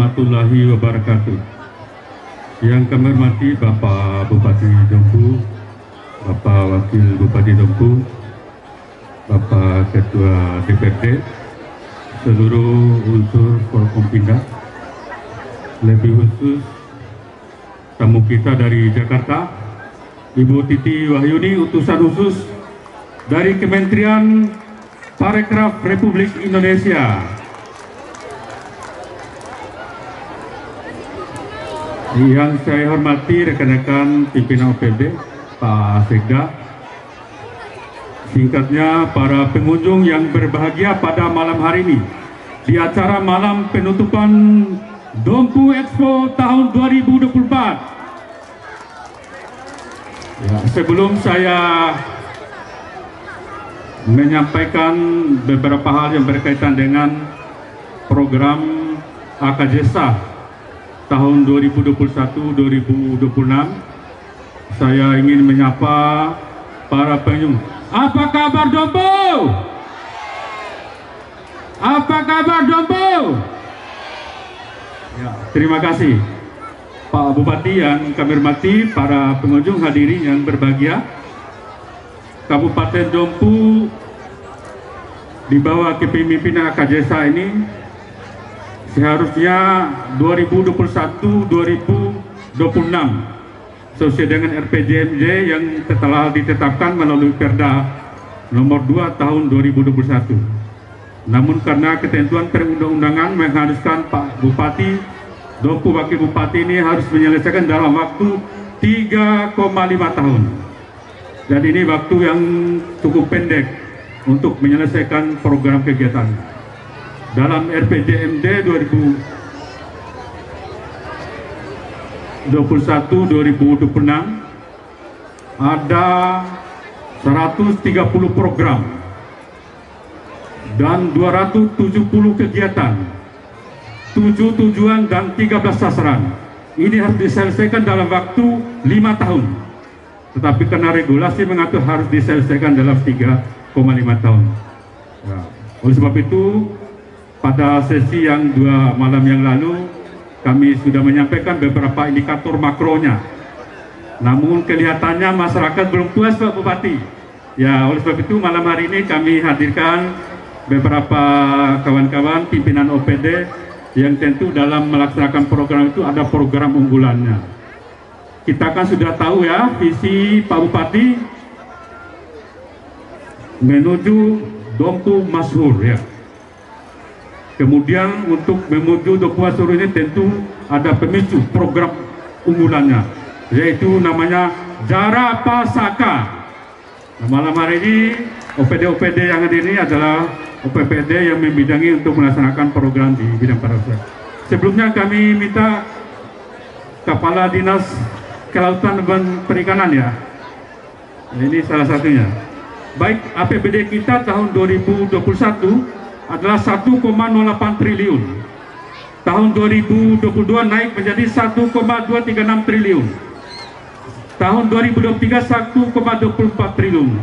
warahmatullahi wabarakatuh. Yang kami hormati Bapak Bupati Dompu, Bapak Wakil Bupati Dompu, Bapak Ketua DPRD, seluruh unsur Forkompinda, lebih khusus tamu kita dari Jakarta, Ibu Titi Wahyuni, utusan khusus dari Kementerian Parekraf Republik Indonesia. Yang saya hormati rekan-rekan pimpinan OPD, Pak Sekda, singkatnya para pengunjung yang berbahagia pada malam hari ini di acara malam penutupan Dompu Expo tahun 2024. Ya, sebelum saya menyampaikan beberapa hal yang berkaitan dengan program AKJSA tahun 2021-2026, saya ingin menyapa para pengunjung. Apa kabar Dompu? Apa kabar Dompu? Ya, terima kasih Pak Bupati yang kami hormati, para pengunjung hadirin yang berbahagia. Kabupaten Dompu di bawah kepemimpinan AKJSA ini seharusnya 2021-2026 sesuai dengan RPJMD yang telah ditetapkan melalui Perda nomor 2 tahun 2021. Namun karena ketentuan perundang-undangan mengharuskan Pak Bupati Dompu, Wakil Bupati ini harus menyelesaikan dalam waktu 3,5 tahun. Dan ini waktu yang cukup pendek untuk menyelesaikan program kegiatan. Dalam RPJMD 2021-2026 ada 130 program dan 270 kegiatan, 7 tujuan dan 13 sasaran. Ini harus diselesaikan dalam waktu 5 tahun. Tetapi karena regulasi mengatur harus diselesaikan dalam 3,5 tahun. Ya. Oleh sebab itu, pada sesi yang 2 malam yang lalu, kami sudah menyampaikan beberapa indikator makronya. Namun kelihatannya masyarakat belum puas Pak Bupati. Ya, oleh sebab itu malam hari ini kami hadirkan beberapa kawan-kawan pimpinan OPD yang tentu dalam melaksanakan program itu ada program unggulannya. Kita kan sudah tahu ya visi Pak Bupati menuju Dompu Masyhur ya. Kemudian untuk menuju Dompu Masyhur ini tentu ada pemicu program unggulannya, yaitu namanya Jara Pasaka. Nah, malam hari ini OPD-OPD yang hadir ini adalah OPD yang membidangi untuk melaksanakan program di bidang pariwisata. Sebelumnya kami minta Kepala Dinas Kelautan dan Perikanan ya. Ini salah satunya. Baik APBD kita tahun 2021 adalah 1,08 triliun. Tahun 2022 naik menjadi 1,236 triliun. Tahun 2023 1,24 triliun.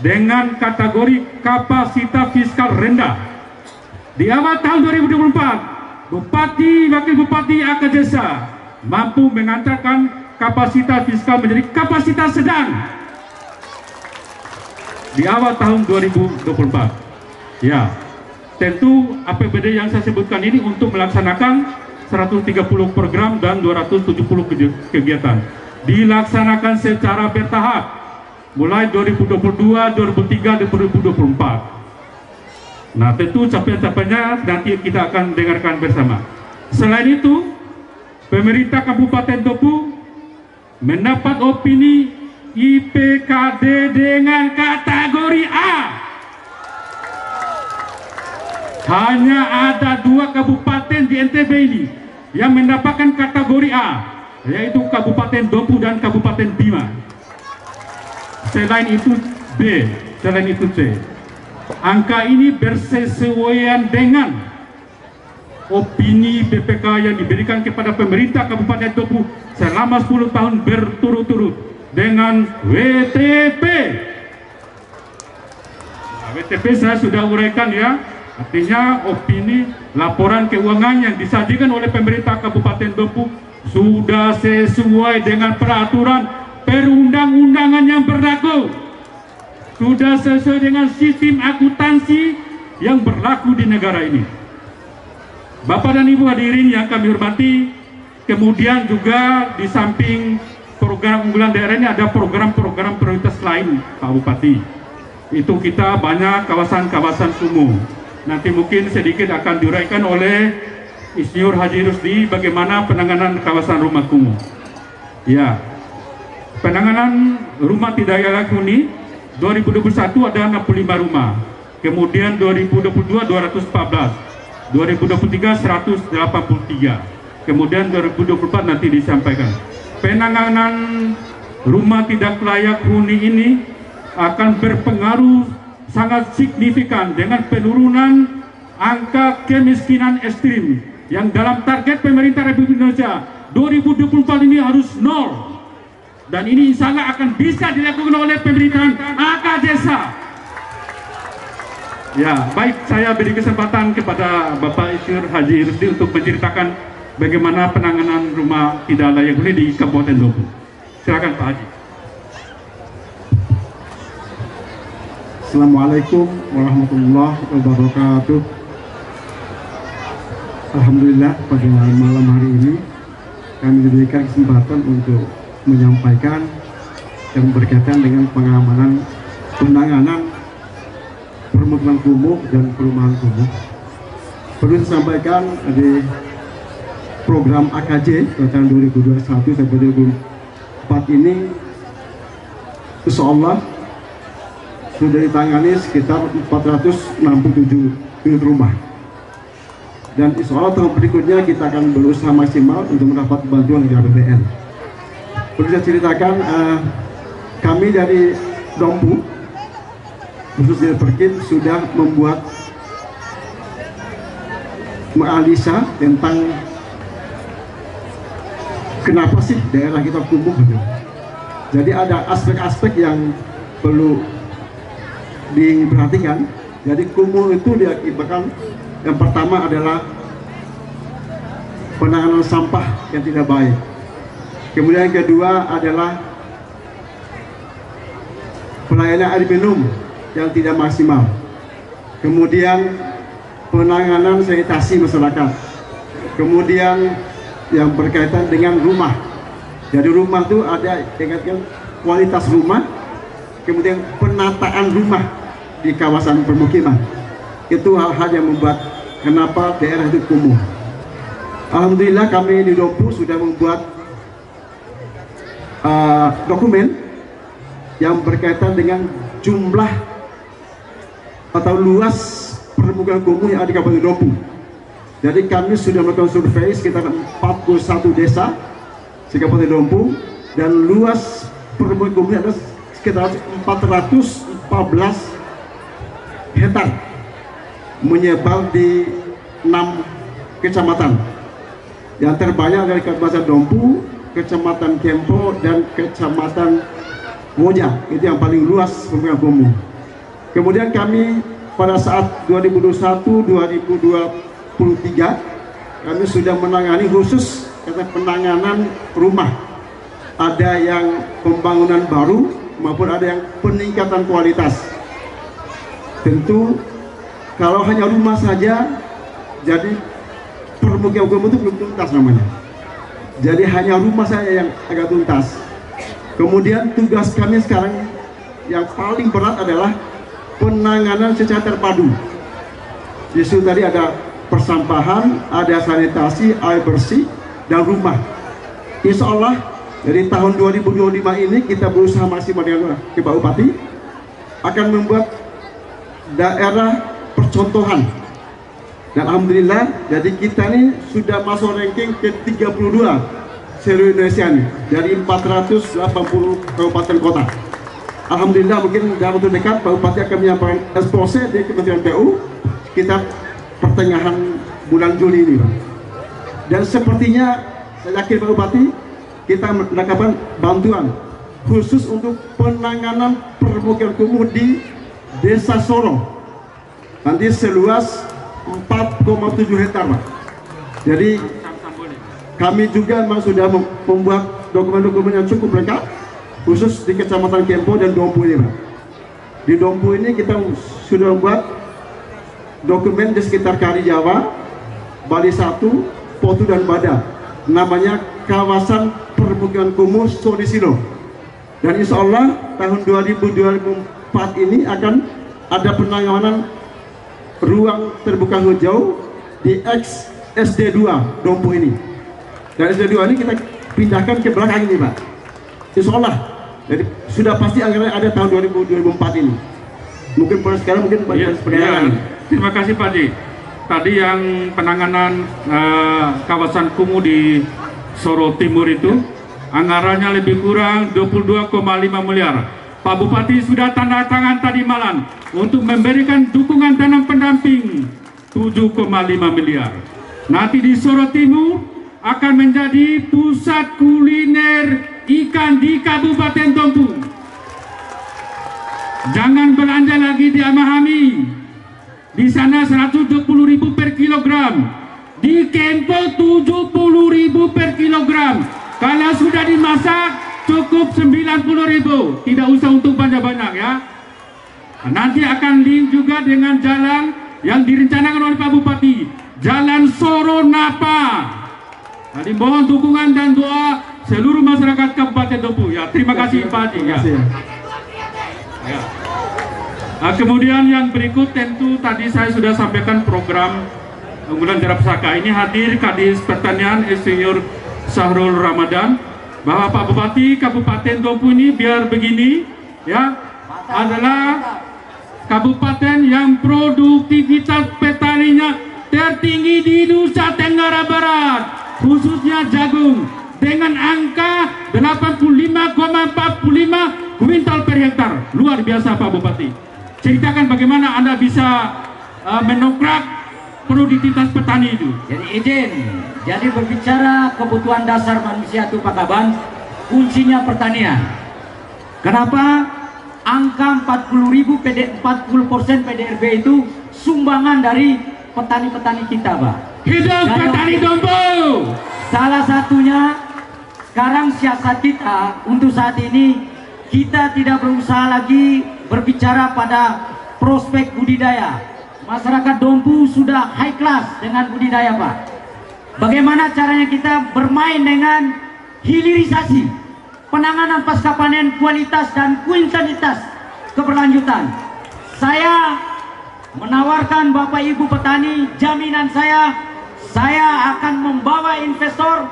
Dengan kategori kapasitas fiskal rendah. Di awal tahun 2024, Bupati, Wakil Bupati AKJSA mampu mengantarkan kapasitas fiskal menjadi kapasitas sedang. Di awal tahun 2024. Ya. Tentu APBD yang saya sebutkan ini untuk melaksanakan 130 program dan 270 kegiatan. Dilaksanakan secara bertahap, mulai 2022, 2023, 2024. Nah, tentu capaian-capaiannya nanti kita akan dengarkan bersama. Selain itu, pemerintah Kabupaten Dompu mendapat opini IPKD dengan kategori A. Hanya ada 2 kabupaten di NTB ini yang mendapatkan kategori A, yaitu Kabupaten Dompu dan Kabupaten Bima. Selain itu B, selain itu C. Angka ini bersesuaian dengan opini BPK yang diberikan kepada pemerintah Kabupaten Dompu selama 10 tahun berturut-turut dengan WTP. Nah, WTP saya sudah uraikan ya. Artinya opini laporan keuangan yang disajikan oleh pemerintah Kabupaten Dompu sudah sesuai dengan peraturan perundang-undangan yang berlaku. Sudah sesuai dengan sistem akuntansi yang berlaku di negara ini. Bapak dan Ibu hadirin yang kami hormati, kemudian juga di samping program unggulan daerah ini ada program-program prioritas lain Pak Bupati. Itu kita banyak kawasan-kawasan kumuh. Nanti mungkin sedikit akan diuraikan oleh Insinyur Haji Rusdi bagaimana penanganan kawasan rumah kumuh. Ya, penanganan rumah tidak layak huni 2021 ada 65 rumah, kemudian 2022 214, 2023 183, kemudian 2024 nanti disampaikan. Penanganan rumah tidak layak huni ini akan berpengaruh sangat signifikan dengan penurunan angka kemiskinan ekstrim yang dalam target pemerintah Republik Indonesia 2024 ini harus nol, dan ini insya Allah akan bisa dilakukan oleh pemerintahan AK Desa. Ya, baik, saya beri kesempatan kepada Bapak Insinyur Haji Rusdi untuk menceritakan bagaimana penanganan rumah tidak layak huni di Kabupaten Dompu. Silakan Pak Haji. Assalamualaikum warahmatullahi wabarakatuh. Alhamdulillah pada malam hari ini kami diberikan kesempatan untuk menyampaikan yang berkaitan dengan pengamanan penanganan permukiman kumuh dan perumahan kumuh. Perlu saya sampaikan di program AKJ tahun 2021 sampai 2024 ini insya Allah sudah ditangani sekitar 467 unit rumah, dan insya Allah tahun berikutnya kita akan berusaha maksimal untuk mendapat bantuan dari APBN. Perlu saya ceritakan, kami dari Dompu khusus dari Perkin sudah membuat menganalisa tentang kenapa sih daerah kita kumuh. Jadi ada aspek-aspek yang perlu diperhatikan. Jadi kumuh itu diakibatkan, yang pertama adalah penanganan sampah yang tidak baik. Kemudian yang kedua adalah pelayanan air minum yang tidak maksimal. Kemudian penanganan sanitasi masyarakat. Kemudian yang berkaitan dengan rumah. Jadi rumah itu ada dengan kualitas rumah, kemudian penataan rumah di kawasan permukiman. Itu hal-hal yang membuat kenapa daerah itu kumuh. Alhamdulillah kami di Dompu sudah membuat dokumen yang berkaitan dengan jumlah atau luas permukiman kumuh yang ada di Kabupaten Dompu. Jadi kami sudah melakukan survei sekitar 41 desa di Kabupaten Dompu, dan luas permukiman kumuh ada sekitar 414 hektar, menyebar di 6 kecamatan. Yang terbanyak dari Kabupaten Dompu, Kecamatan Kempo, dan Kecamatan Moja. Itu yang paling luas permukiman kumuh. Kemudian kami pada saat 2021-2023 kami sudah menangani khusus penanganan rumah. Ada yang pembangunan baru maupun ada yang peningkatan kualitas. Tentu kalau hanya rumah saja, jadi permukiman kumuh itu belum tuntas namanya. Jadi hanya rumah saya yang agak tuntas. Kemudian tugas kami sekarang yang paling berat adalah penanganan secara terpadu. Justru tadi ada persampahan, ada sanitasi, air bersih, dan rumah. Insya Allah dari tahun 2025 ini kita berusaha maksimal dengan Pak Bupati akan membuat daerah percontohan. Dan alhamdulillah, jadi kita ini sudah masuk ranking ke 32 seluruh Indonesia nih, dari 480 kabupaten kota. Alhamdulillah, mungkin dalam waktu dekat Pak Bupati akan menyampaikan expose di Kementerian PU kita pertengahan bulan Juli ini, Pak. Dan sepertinya saya yakin Pak Bupati kita mendapatkan bantuan khusus untuk penanganan permukiman kumuh di Desa Sorong. Nanti seluas 4,7 hektar, Pak. Jadi kami juga memang sudah membuat dokumen-dokumen yang cukup lengkap, khusus di Kecamatan Kempo dan Dompu ini, Pak. Di Dompu ini kita sudah membuat dokumen di sekitar Kari Jawa, Bali 1, Potu dan Bada, namanya kawasan permukiman kumuh Sodisilo. Dan insya Allah tahun 2024 ini akan ada penanganan ruang terbuka hijau di ex SD2 Dompu ini. Dan SD2 ini kita pindahkan ke belakang ini, Pak. Insya Allah. Jadi sudah pasti anggaran ada tahun 2024 ini. Mungkin pada sekarang mungkin ya. Terima kasih Pak Ji. Tadi yang penanganan kawasan kumuh di Soro Timur itu anggarannya lebih kurang 22,5 miliar. Pak Bupati sudah tanda tangan tadi malam untuk memberikan dukungan tanam pendamping 7,5 miliar. Nanti di Soro Timur akan menjadi pusat kuliner ikan di Kabupaten Dompu. Jangan belanja lagi di Amahami. Di sana 120.000 per kilogram. Di Kempo 70.000 per kilogram. Kalau sudah dimasak cukup 90.000. Tidak usah untuk banyak-banyak ya. Nanti akan link juga dengan jalan yang direncanakan oleh Pak Bupati. Jalan Soro Napa. Jadi mohon dukungan dan doa seluruh masyarakat Kabupaten Dompu ya. Terima kasih Pak Haji ya. Ya. Nah, kemudian yang berikut tentu tadi saya sudah sampaikan program unggulan Jara Pesaka. Ini hadir Kadis Pertanian Insinyur Sahrul Ramadan bahwa Pak Bupati Kabupaten Dompu ini biar begini ya adalah kabupaten yang produktivitas petaninya tertinggi di Nusa Tenggara Barat, khususnya jagung, dengan angka 85,45 kuintal per hektar. Luar biasa Pak Bupati. Ceritakan bagaimana Anda bisa mendongkrak produktivitas petani itu. Jadi berbicara kebutuhan dasar manusia itu Pak Kaban, kuncinya pertanian. Kenapa? Angka 40% PDRB itu sumbangan dari petani-petani kita, Pak. Hidup petani Dompu. Salah satunya sekarang siasat kita untuk saat ini, kita tidak berusaha lagi berbicara pada prospek budidaya. Masyarakat Dompu sudah high class dengan budidaya, Pak. Bagaimana caranya kita bermain dengan hilirisasi, penanganan pasca panen, kualitas dan kuintilitas keberlanjutan. Saya menawarkan Bapak Ibu petani, jaminan saya akan membawa investor.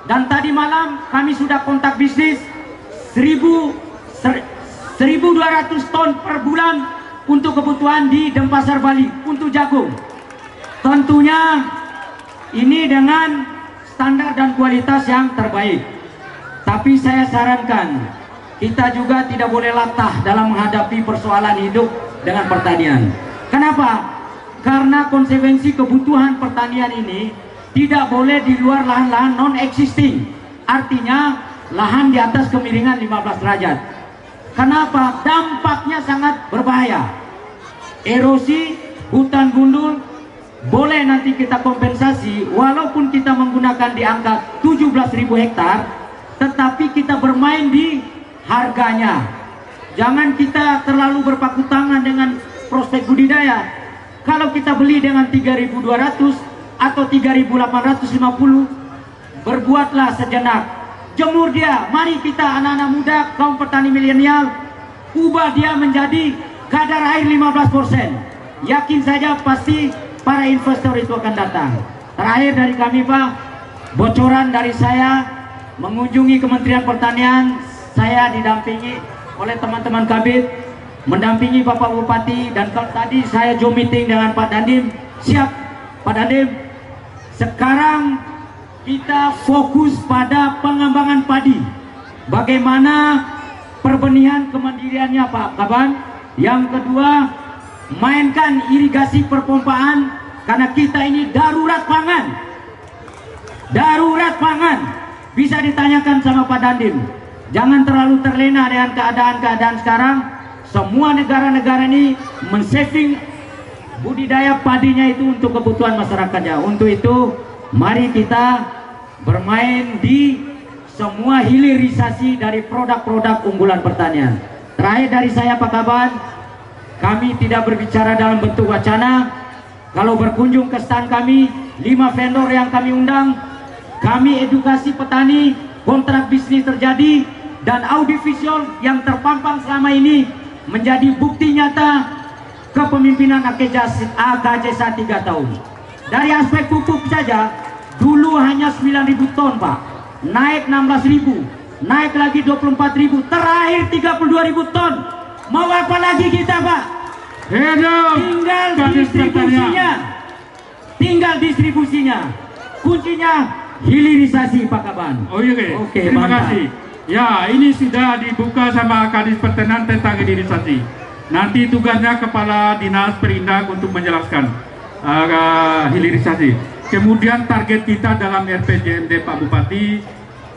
Dan tadi malam kami sudah kontak bisnis 1.200 ton per bulan untuk kebutuhan di Denpasar, Bali untuk jagung. Tentunya ini dengan standar dan kualitas yang terbaik. Tapi saya sarankan kita juga tidak boleh latah dalam menghadapi persoalan hidup dengan pertanian. Kenapa? Karena konsekuensi kebutuhan pertanian ini tidak boleh di luar lahan-lahan non-existing. Artinya lahan di atas kemiringan 15 derajat. Kenapa? Dampaknya sangat berbahaya. Erosi, hutan gundul, boleh nanti kita kompensasi walaupun kita menggunakan di angka 17.000 hektar, tetapi kita bermain di harganya. Jangan kita terlalu berpaku tangan dengan prospek budidaya. Kalau kita beli dengan 3.200 atau 3.850, berbuatlah sejenak, jemur dia. Mari kita anak-anak muda, kaum petani milenial, ubah dia menjadi kadar air 15%. Yakin saja pasti para investor itu akan datang. Terakhir dari kami, Pak, bocoran dari saya mengunjungi Kementerian Pertanian. Saya didampingi oleh teman-teman Kabid, mendampingi Bapak Bupati, dan tadi saya Zoom meeting dengan Pak Dandim. Siap Pak Dandim, sekarang kita fokus pada pengembangan padi. Bagaimana perbenihan kemandiriannya Pak Kaban. Yang kedua, mainkan irigasi perpompaan, karena kita ini darurat pangan. Darurat pangan. Bisa ditanyakan sama Pak Dandim. Jangan terlalu terlena dengan keadaan-keadaan sekarang. Semua negara-negara ini men-saving budidaya padinya itu untuk kebutuhan masyarakatnya. Untuk itu mari kita bermain di semua hilirisasi dari produk-produk unggulan pertanian. Terakhir dari saya Pak Kaban, kami tidak berbicara dalam bentuk wacana. Kalau berkunjung ke stand kami, 5 vendor yang kami undang, kami edukasi petani, kontrak bisnis terjadi, dan audiovisual yang terpampang selama ini menjadi bukti nyata kepemimpinan AKJ 3 tahun. Dari aspek pupuk saja, dulu hanya 9.000 ton Pak, naik 16.000, naik lagi 24.000, terakhir 32.000 ton. Mau apa lagi kita Pak? Tinggal distribusinya. Tinggal distribusinya. Kuncinya hilirisasi Pak Kaban. Oh iya, Oke, terima mantap. kasih. Ya, ini sudah dibuka sama Kadis Pertanian tentang hilirisasi. Nanti tugasnya Kepala Dinas Perindak untuk menjelaskan hilirisasi. Kemudian target kita dalam RPJMD Pak Bupati,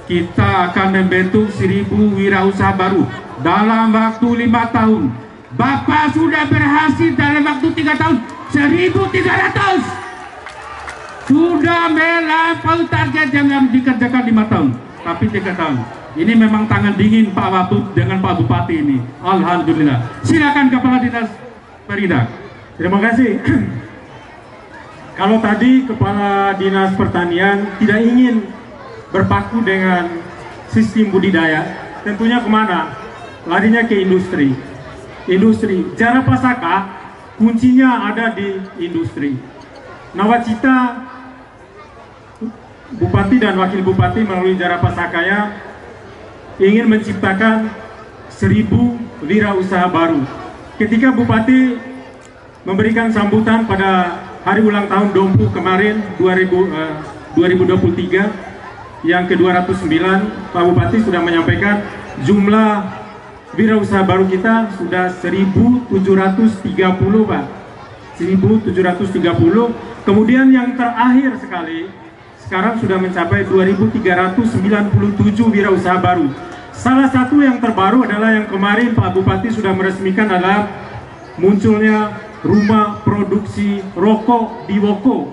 kita akan membentuk 1.000 wirausaha baru dalam waktu 5 tahun. Bapak sudah berhasil dalam waktu 3 tahun 1.300. Sudah melampaui target yang dikerjakan 5 tahun, tapi 3 tahun. Ini memang tangan dingin Pak Wabub dengan Pak Bupati ini. Alhamdulillah. Silakan Kepala Dinas Perindak. Terima kasih. Kalau tadi Kepala Dinas Pertanian tidak ingin berpaku dengan sistem budidaya, tentunya kemana? Larinya ke industri. Industri. Jara Pasaka kuncinya ada di industri. Nawacita Bupati dan Wakil Bupati melalui Jara Pasakaya ingin menciptakan 1.000 wirausaha baru. Ketika Bupati memberikan sambutan pada hari ulang tahun Dompu kemarin 2023 yang ke-209, Pak Bupati sudah menyampaikan jumlah wirausaha baru kita sudah 1.730 Pak. 1.730. Kemudian yang terakhir sekali sekarang sudah mencapai 2.397 wirausaha baru. Salah satu yang terbaru adalah yang kemarin Pak Bupati sudah meresmikan adalah munculnya rumah produksi rokok di Woko.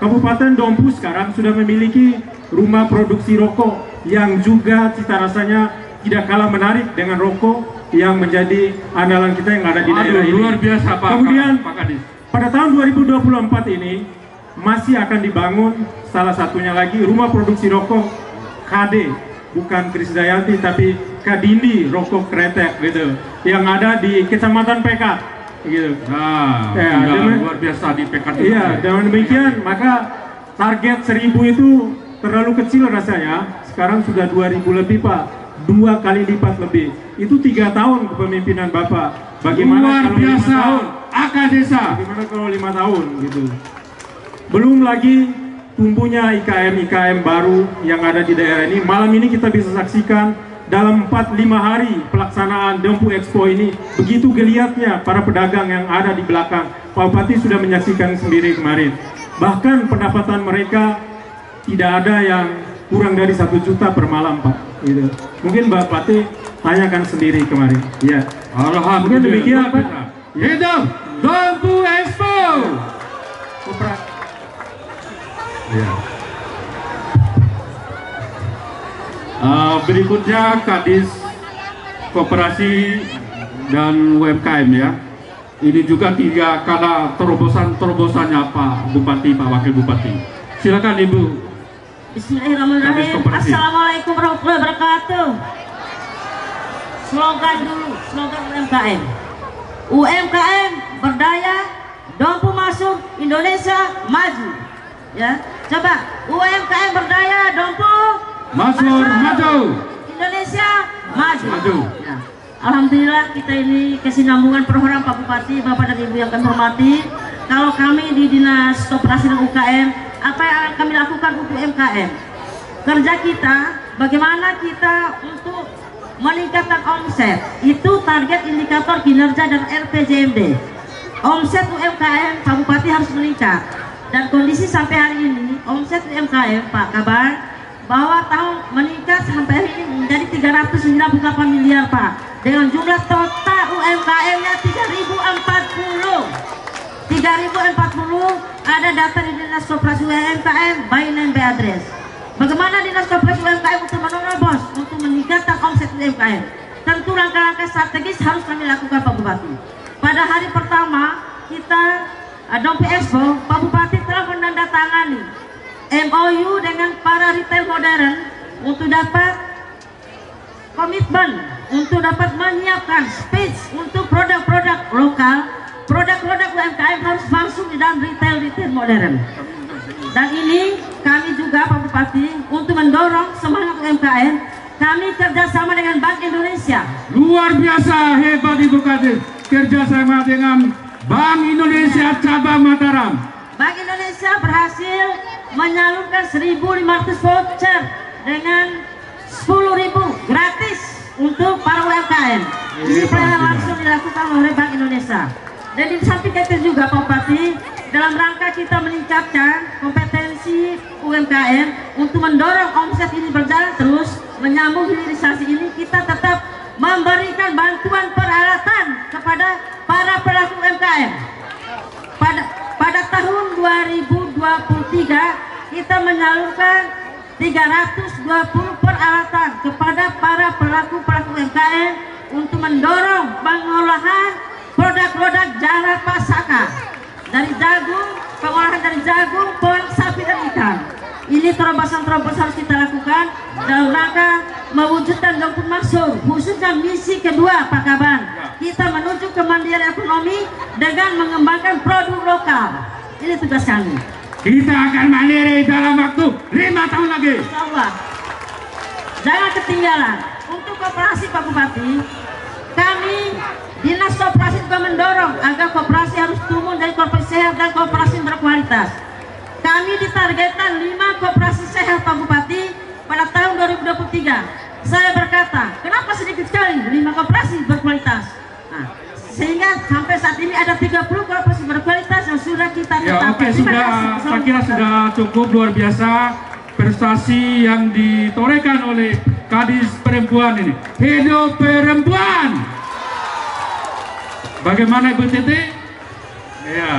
Kabupaten Dompu sekarang sudah memiliki rumah produksi rokok yang juga cita rasanya tidak kalah menarik dengan rokok yang menjadi andalan kita yang ada di daerah ini. Luar biasa Pak. Kemudian Pak Kadis. pada tahun 2024 ini masih akan dibangun salah satunya lagi rumah produksi rokok KD, bukan Krisdayanti tapi Kadindi Rokok Kretek gitu, yang ada di Kecamatan Pekat gitu. Nah, Ya, luar biasa di PK. Iya, dengan demikian maka target 1.000 itu terlalu kecil rasanya. Sekarang sudah 2.000 lebih Pak, 2 kali lipat lebih. Itu 3 tahun kepemimpinan Bapak. Bagaimana luar kalau 5 biasa tahun? Akadesa. Bagaimana kalau 5 tahun gitu? Belum lagi tumbuhnya IKM baru yang ada di daerah ini. Malam ini kita bisa saksikan dalam 4-5 hari pelaksanaan Dompu Expo ini, begitu geliatnya para pedagang yang ada di belakang. Pak Bupati sudah menyaksikan sendiri kemarin. Bahkan pendapatan mereka tidak ada yang kurang dari 1 juta per malam Pak. Gitu. Mungkin Pak Bupati tanyakan sendiri kemarin. Ya. Alhamdulillah. Mungkin demikian Pak. Hidup Dompu Expo. Ya. Berikutnya Kadis Koperasi dan UMKM ya. Ini juga 3 kala terobosannya Pak Bupati, Pak Wakil Bupati. Silakan Ibu. Bismillahirrahmanirrahim. Assalamualaikum warahmatullahi wabarakatuh. Slogan dulu, slogan UMKM. UMKM berdaya, Dompu masuk, Indonesia maju. Ya, coba UMKM berdaya, Dompu Masuk, maju. Indonesia maju. Maju. Ya. Alhamdulillah kita ini kesinambungan program Pak Bupati, Bapak dan Ibu yang kami hormati. Kalau kami di Dinas Koperasi dan UKM, apa yang akan kami lakukan untuk UMKM? Kerja kita, bagaimana kita untuk meningkatkan omset. Itu target indikator kinerja dan RPJMD. Omset UMKM Pak Bupati harus meningkat. Dan kondisi sampai hari ini, omset UMKM Pak Kabar, bahwa tahun meningkat sampai hari ini menjadi 398 miliar Pak. Dengan jumlah total UMKM-nya 3.040. 3040 ada data di Dinas Koperasi UMKM by name by address. Bagaimana Dinas Koperasi UMKM untuk menerobos untuk meningkatkan omset UMKM? Tentu langkah-langkah strategis harus kami lakukan Pak Bupati. Pada hari pertama kita Dompu Expo, Pak Bupati telah menandatangani MOU dengan para retail modern untuk dapat komitmen untuk dapat menyiapkan space untuk produk-produk lokal, produk-produk UMKM harus masuk di dalam retail modern. Dan ini kami juga Pak Bupati untuk mendorong semangat UMKM, kami kerjasama dengan Bank Indonesia. Luar biasa hebat Ibu Kadis, kerjasama dengan Bank Indonesia cabang Mataram. Bank Indonesia berhasil menyalurkan 1.500 voucher dengan 10.000 gratis untuk para UMKM. Ini telah langsung dilakukan oleh Bank Indonesia. Dan di samping itu juga Pak Bupati, dalam rangka kita meningkatkan kompetensi UMKM untuk mendorong omset ini berjalan terus, menyambung hilirisasi ini, kita tetap memberikan bantuan peralatan kepada para pelaku UMKM. Pada tahun 2023 kita menyalurkan 320 peralatan kepada para pelaku UMKM untuk mendorong pengolahan produk-produk Jara Pasaka dari jagung, pengolahan dari jagung, polang sapi dan ikan. Ini terobosan-terobosan harus kita lakukan dalam rangka mewujudkan Dompu Makmur, khususnya misi kedua Pak Kaban. Kita menuju kemandirian ekonomi dengan mengembangkan produk lokal. Ini tugas kami. Kita akan mandiri dalam waktu 5 tahun lagi. Insya Allah. Jangan ketinggalan. Untuk koperasi Pak Bupati, kami Dinas Koperasi juga mendorong agar koperasi harus tumbuh dari koperasi sehat dan koperasi berkualitas. Kami ditargetkan 5 koperasi sehat Pak Bupati pada tahun 2023. Saya berkata, kenapa sedikit sekali 5 koperasi berkualitas? Nah, sehingga sampai saat ini ada 30 koperasi berkualitas yang sudah kita tetapkan. Ya, oke, saya kira sudah cukup. Luar biasa prestasi yang ditorehkan oleh Kadis Perempuan ini. Hidup perempuan! Bagaimana Ibu Titi? Ya.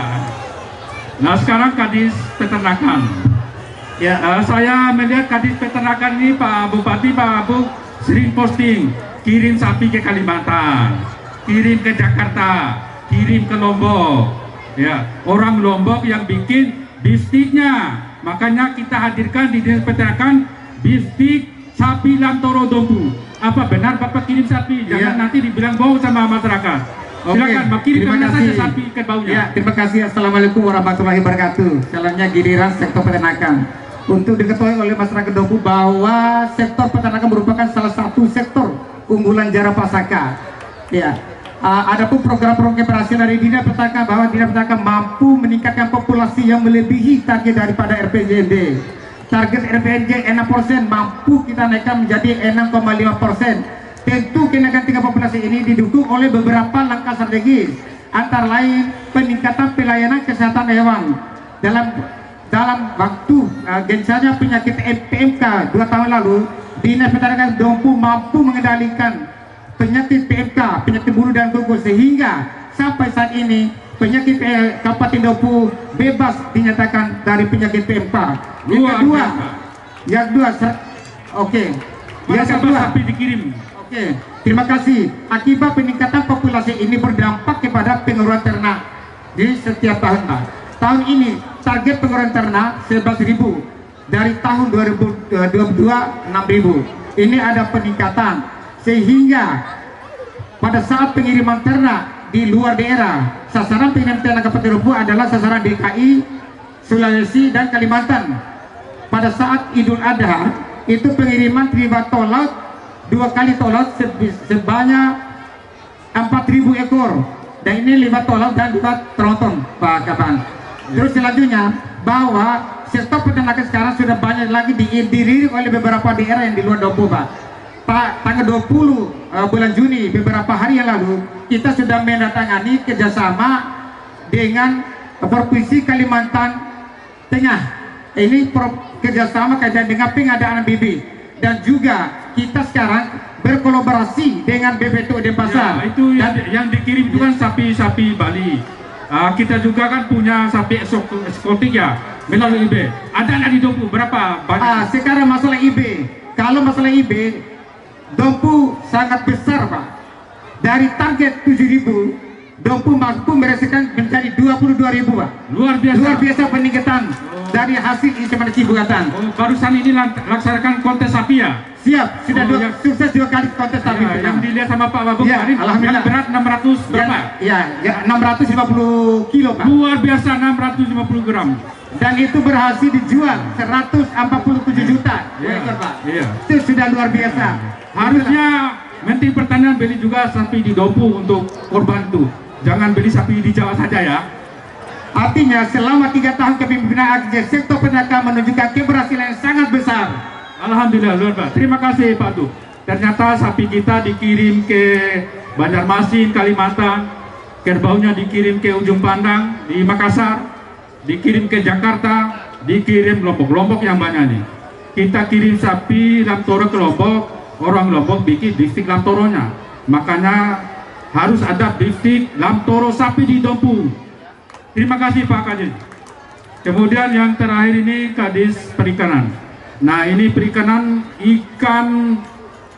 Nah, sekarang Kadis Peternakan. Ya, saya melihat Kadis Peternakan ini Pak Bupati, Pak Abu sering posting kirim sapi ke Kalimantan, kirim ke Jakarta, kirim ke Lombok. Ya, orang Lombok yang bikin bistiknya. Makanya kita hadirkan di Dinas Peternakan bistik sapi Lantoro Dompu. Apa benar Bapak kirim sapi? Jangan nanti dibilang bau sama masyarakat. Silakan, kirim kemana saja sapi ikan baunya. Ya, terima kasih. Assalamualaikum warahmatullahi wabarakatuh. Jalannya giliran sektor peternakan. Untuk diketahui oleh masyarakat Dompu bahwa sektor peternakan merupakan salah satu sektor unggulan Jara Pasaka. Ya, adapun program-program operasi dari Dinas Peternakan bahwa Dinas Peternakan mampu meningkatkan populasi yang melebihi target daripada RPJMD. Target RPJMD 6% mampu kita naikkan menjadi 6,5%. Tentu kenaikan tingkat populasi ini didukung oleh beberapa langkah strategis, antara lain peningkatan pelayanan kesehatan hewan. Dalam waktu gencarnya penyakit PMK 2 tahun lalu, Dinas Peternakan Dompu mampu mengendalikan penyakit PMK, penyakit bulu dan kuku, sehingga sampai saat ini penyakit Kabupaten Dompu bebas dinyatakan dari penyakit PMK. Yang kedua, oke. Yang kedua, sapi dikirim. Oke, terima kasih. Akibat peningkatan populasi ini berdampak kepada pengeluaran ternak di setiap tahun. Tahun ini target pengeluaran ternak 11.000, dari tahun 2022 6.000. Ini ada peningkatan, sehingga pada saat pengiriman ternak di luar daerah, sasaran pengiriman ternak Kabupaten Dompu adalah sasaran DKI, Sulawesi dan Kalimantan. Pada saat Idul Adha itu pengiriman terima tol laut 2 kali tol laut sebanyak 4.000 ekor, dan ini 5 tol laut dan 2 tronton Pak Kaban. Terus selanjutnya bahwa sektor peternakan sekarang sudah banyak lagi didirikan oleh beberapa daerah yang di luar Dompu Pak. Tanggal 20 bulan Juni beberapa hari yang lalu kita sudah menandatangani kerjasama dengan Provinsi Kalimantan Tengah. Ini kerjasama kaitan dengan pengadaan bibit. Dan juga kita sekarang berkolaborasi dengan BPTU Denpasar. Ya, itu yang dikirim itu kan sapi-sapi Bali. kita juga kan punya sapi eksotik ya melalui IB. Ada nggak di Dompu berapa banyak? Sekarang masalah IB, kalau masalah IB, Dompu sangat besar Pak. Dari target 7.000, Dompu mampu merasakan menjadi 22.000 Pak. Luar biasa. Luar biasa peningkatan dari hasil inseminasi buatan. Barusan ini laksanakan kontes sapi ya? Siap, sudah sukses 2 kali kontes sapi. Yang dilihat sama Pak Babung Ya, kemarin, alhamdulillah. yang berat 600 berapa? Ya, 650 kilo Pak. Luar biasa 650 gram. Dan itu berhasil dijual 147 juta ekor Pak. Iya. Itu sudah luar biasa. Harusnya Menteri Pertanian beli juga sapi di Dompu untuk korban itu. Jangan beli sapi di Jawa saja ya. Artinya selama 3 tahun kepemimpinan sektor peternakan menunjukkan keberhasilan yang sangat besar. Alhamdulillah luar biasa. Terima kasih Pak Du. Ternyata sapi kita dikirim ke Banjarmasin, Kalimantan, kerbaunya dikirim ke Ujung Pandang di Makassar, dikirim ke Jakarta, dikirim Lombok yang banyak nih. Kita kirim sapi Lamtoro ke Lombok, orang Lombok bikin distrik Lamtoronya. Makanya harus ada distrik Lamtoro sapi di Dompu. Terima kasih Pak Kadis. Kemudian yang terakhir ini Kadis Perikanan. Nah ini perikanan ikan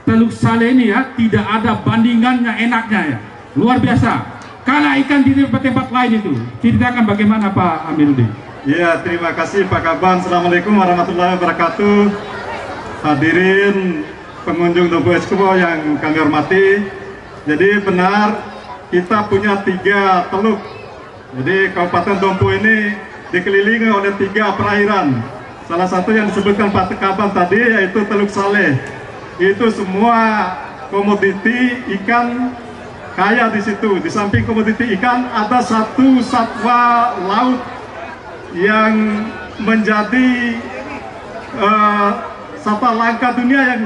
Teluk Saleh ini ya, tidak ada bandingannya enaknya ya. Luar biasa. Kalah ikan di tempat-tempat lain itu. Ceritakan bagaimana Pak Amiruddin. Ya, terima kasih Pak Kaban. Assalamualaikum warahmatullahi wabarakatuh. Hadirin pengunjung Dompu Expo yang kami hormati. Jadi benar kita punya 3 teluk. Jadi Kabupaten Dompu ini dikelilingi oleh 3 perairan. Salah satu yang disebutkan Pak Kaban tadi yaitu Teluk Saleh. Itu semua komoditi ikan kaya di situ. Di samping komoditi ikan ada satu satwa laut yang menjadi satwa langka dunia yang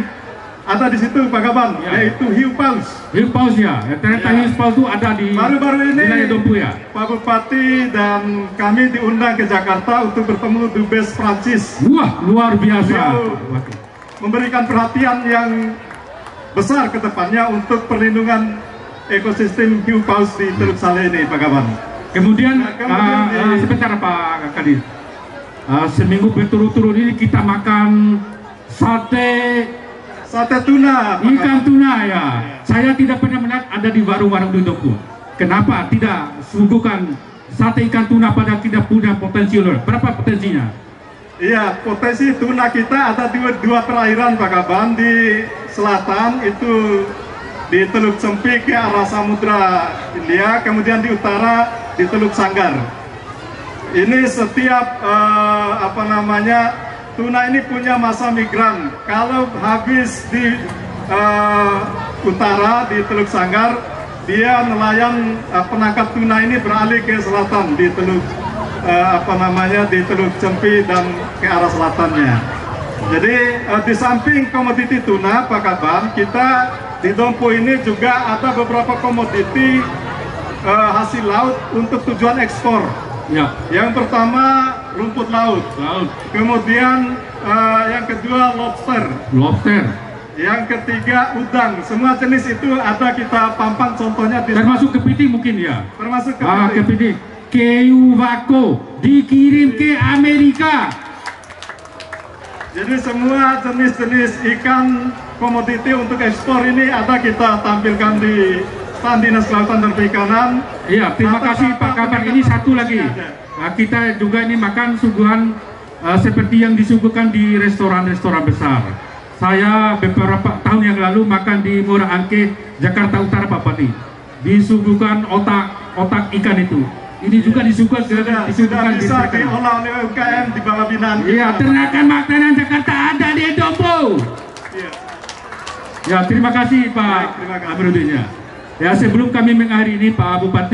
ada di situ Pak Kaban, yaitu hiu paus. Hiu paus ya, ternyata hiu paus itu ada di baru-baru ini wilayah Dompu ya. Pak Bupati dan kami diundang ke Jakarta untuk bertemu Dubes Prancis. Wah, luar biasa. Memberikan perhatian yang besar ke depannya untuk perlindungan ekosistem hiu paus di Teluk Saleh ini Pak Kaban. Kemudian, sebentar Pak Kadis. Seminggu berturut-turut ini kita makan sate tuna, ikan tuna ya. Saya tidak pernah melihat ada di warung-warung di Dompu. Kenapa tidak suguhkan sate ikan tuna pada tidak punya potensi? Berapa potensinya? Iya, potensi tuna kita ada di 2 perairan Pak Kaban. Di selatan itu di Teluk Cempik ke arah Samudra India, kemudian di utara di Teluk Sanggar. Ini setiap tuna ini punya masa migran. Kalau habis di utara di Teluk Sanggar, dia nelayan penangkap tuna ini beralih ke selatan di Teluk di Teluk Cempi dan ke arah selatannya. Jadi di samping komoditi tuna Pak Kaban, kita di Dompu ini juga ada beberapa komoditi hasil laut untuk tujuan ekspor. Ya. Yang pertama rumput laut. Kemudian yang kedua lobster. Yang ketiga udang. Semua jenis itu ada kita pampang contohnya di termasuk kepiting mungkin ya. Termasuk kepiting. Kepiting. Keu wako dikirim ke Amerika. Jadi semua jenis-jenis ikan komoditi untuk ekspor ini ada kita tampilkan di stand Dinas Kelautan dan Perikanan. Iya, terima kasih Pak Kabar. Ini satu lagi. Kita juga ini makan suguhan seperti yang disuguhkan di restoran-restoran besar. Saya beberapa tahun yang lalu makan di Muara Angke, Jakarta Utara Pak Bupati. Disuguhkan otak ikan itu. Ini juga disuguhkan sudah bisa diolah oleh UKM di bawah binaan. Iya, ternakan makanan Jakarta ada di Dompu. Iya. Ya, terima kasih Pak Amiruddin. Ya, sebelum kami mengakhiri ini Pak Bupati.